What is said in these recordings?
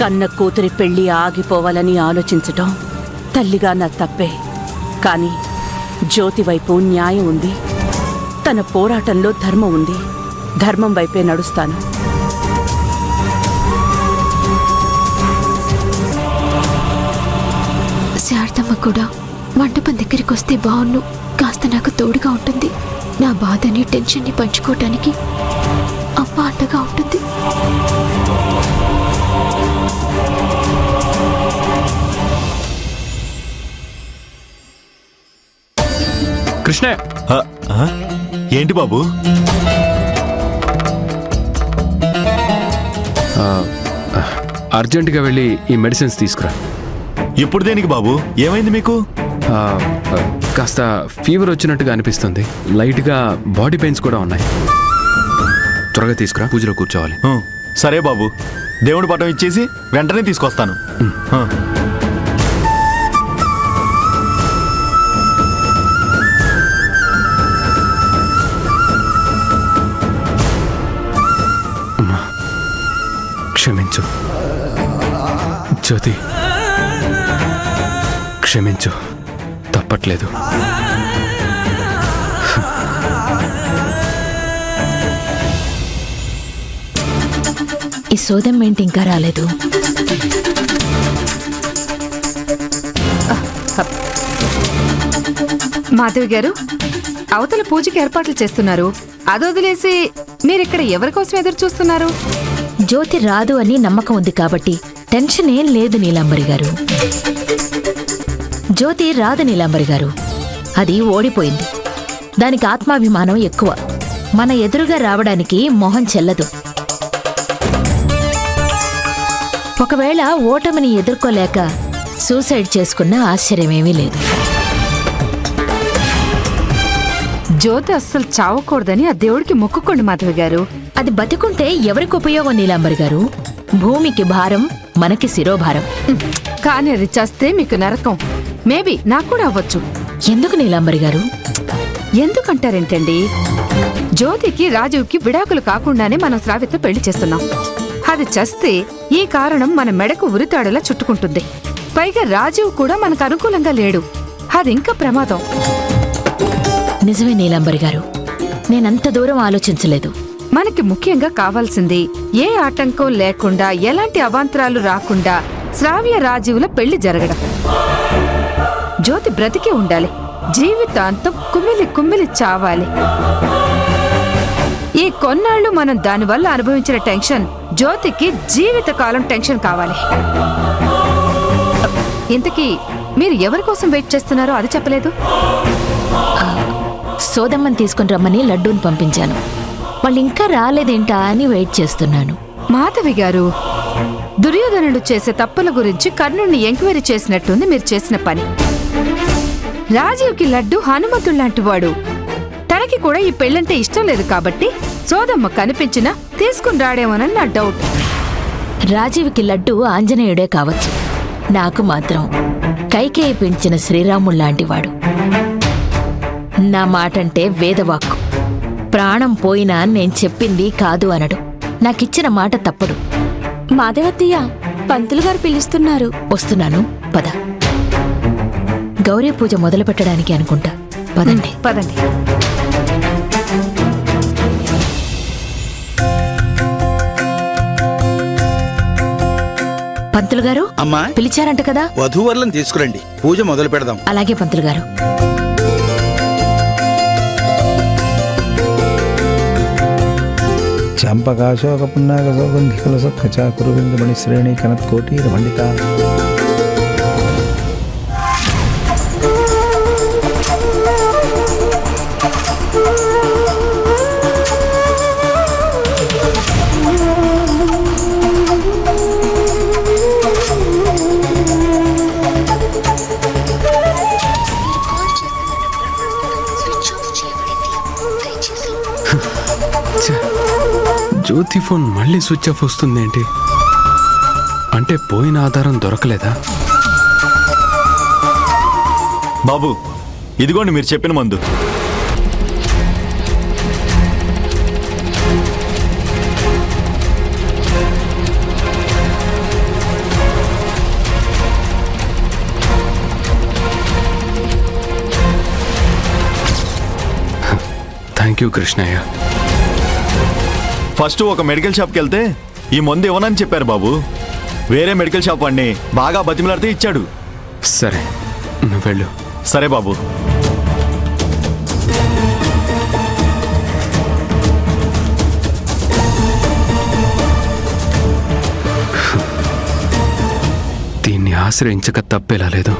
కన్న కూతురి పెళ్లి ఆగిపోవాలని ఆలోచించటం తల్లిగా నా తప్పే. కానీ జ్యోతి వైపు న్యాయం ఉంది, తన పోరాటంలో ధర్మం ఉంది. ధర్మం వైపే నడుస్తాను. శారదమ్మ కూడా మంటపం దగ్గరికి వస్తే బావున్ను, కాస్త నాకు తోడుగా ఉంటుంది. నా బాధని టెన్షన్ని పంచుకోవటానికి అమ్మ అండగా ఉంటుంది. కృష్ణ, ఏంటి బాబు? అర్జెంటుగా వెళ్ళి ఈ మెడిసిన్స్ తీసుకురా. ఇప్పుడు దేనికి బాబు? ఏమైంది మీకు? కాస్త ఫీవర్ వచ్చినట్టుగా అనిపిస్తుంది. లైట్గా బాడీ పెయిన్స్ కూడా ఉన్నాయి. త్వరగా తీసుకురా, పూజలో కూర్చోవాలి. సరే బాబు, దేవుడి పటం ఇచ్చేసి వెంటనే తీసుకొస్తాను. క్షమించు జ్యోతి, క్షమించు, తప్పట్లేదు. ఈ సోదం ఏంటి ఇంకా రాలేదు? మాధవి గారు, అవతల పూజకి ఏర్పాట్లు చేస్తున్నారు. అది వదిలేసి మీరిక్కడ ఎవరి కోసం ఎదురు చూస్తున్నారు? జ్యోతి రాదు అని నమ్మకం ఉంది కాబట్టి టెన్షన్ ఏం లేదు నీలాంబరి గారు. జ్యోతి రాదు నీలాంబరి గారు, అది ఓడిపోయింది. దానికి ఆత్మాభిమానం ఎక్కువ. మన ఎదురుగా రావడానికి మొహం చెల్లదు. ఒకవేళ ఓటమిని ఎదుర్కోలేక సూసైడ్ చేసుకున్న ఆశ్చర్యమేమీ లేదు. జ్యోతి అస్సలు చావకూడదని ఆ దేవుడికి మొక్కుకోండి మాధవి గారు. అది బతికుంటే ఎవరికి ఉపయోగం నీలాంబరి గారు? భూమికి భారం, మనకి శిరోభారం. కానీ అది చేస్తే మీకు నరకం. మేబీ నాకు కూడా అవ్వచ్చు. ఎందుకు నీలాంబరి గారు? ఎందుకంటారేంటండి? జ్యోతికి రాజుకి విడాకులు కాకుండానే మనం శ్రావ్యతో పెళ్లి చేస్తున్నాం. అది చేస్తే ఈ కారణం మన మెడకు ఉరితాడులా చుట్టుకుంటుంది. పైగా రాజీవ్ కూడా మనకు అనుకూలంగా లేడు. అది ఇంకా ప్రమాదం. నిజమే నీలాంబరి గారు, నేనంత దూరం ఆలోచించలేదు. మనకి ముఖ్యంగా కావాల్సింది ఏ ఆటంకం లేకుండా, ఎలాంటి అవాంతరాలు రాకుండా శ్రావ్య రాజీవుల పెళ్లి జరగడం. జ్యోతి బ్రతికి ఉండాలి, జీవితాంతం కుమిలి కుమిలి చావాలి. ఈ కొన్నాళ్లు మనం దానివల్ల అనుభవించిన టెన్షన్ జ్యోతికి జీవితకాలం టెన్షన్ కావాలి. ఇంతకీ మీరు ఎవరి కోసం వెయిట్ చేస్తున్నారో అది చెప్పలేదు. సోదమ్మని తీసుకుని రమ్మని లడ్డూని పంపించాను. వాళ్ళు ఇంకా రాలేదేంటా అని వెయిట్ చేస్తున్నాను. మాధవి గారు, దుర్యోధనుడు చేసే తప్పుల గురించి కర్ణుణ్ణి ఎంక్వైరీ చేసినట్టుంది మీరు చేసిన పని. రాజీవ్కి లడ్డు హనుమంతుల్లాంటి వాడు. తనకి కూడా ఈ పెళ్ళంటే ఇష్టం లేదు కాబట్టి సోదమ్మ కనిపించినా తీసుకుని రాడేమోనని నా డౌట్. రాజీవ్కి లడ్డు ఆంజనేయుడే కావచ్చు, నాకు మాత్రం కైకేయి పెంచిన శ్రీరాముళ్లాంటివాడు. నా మాటంటే వేదవాక్కు. ప్రాణం పోయినా నేను చెప్పింది కాదు అనడు. నాకిచ్చిన మాట తప్పడు. మాధవత్తయ్య, పంతులు గారు పిలుస్తున్నారు. వస్తున్నాను, పద. గౌరీ పూజ మొదలు పెట్టడానికి అనుకుంటా. పదండి పదండి. పంతులు గారు, అమ్మా, పిలిచారంట కదా? వధూవరులను తీసుకురండి, పూజ మొదలు పెడదాం. అలాగే పంతులు గారు. చంపకాశోక పున్నాక సౌగంధికల సత్కచాకురువిందమణి శ్రేణి కనత్కోటీర పండిత. జ్యోతి ఫోన్ మళ్ళీ స్విచ్ ఆఫ్ వస్తుందేంటి? అంటే పోయిన ఆధారం దొరకలేదా? బాబు, ఇదిగోండి మీరు చెప్పిన మందు. Thank you Krishnayya. ఫస్ట్ ఒక మెడికల్ షాప్కి వెళ్తే ఈ మందు ఇవ్వనని చెప్పారు బాబు. వేరే మెడికల్ షాప్ వాడిని బాగా బతిమలాడితే ఇచ్చాడు. సరే నువ్వు వెళ్ళు. సరే బాబు. దీన్ని ఆశ్రయించక తప్పేలా లేదు.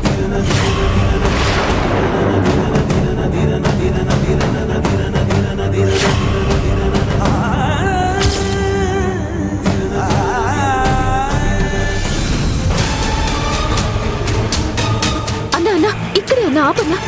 అన్నా అన్నా ఇక్కడే అన్నా ఆపన్నా.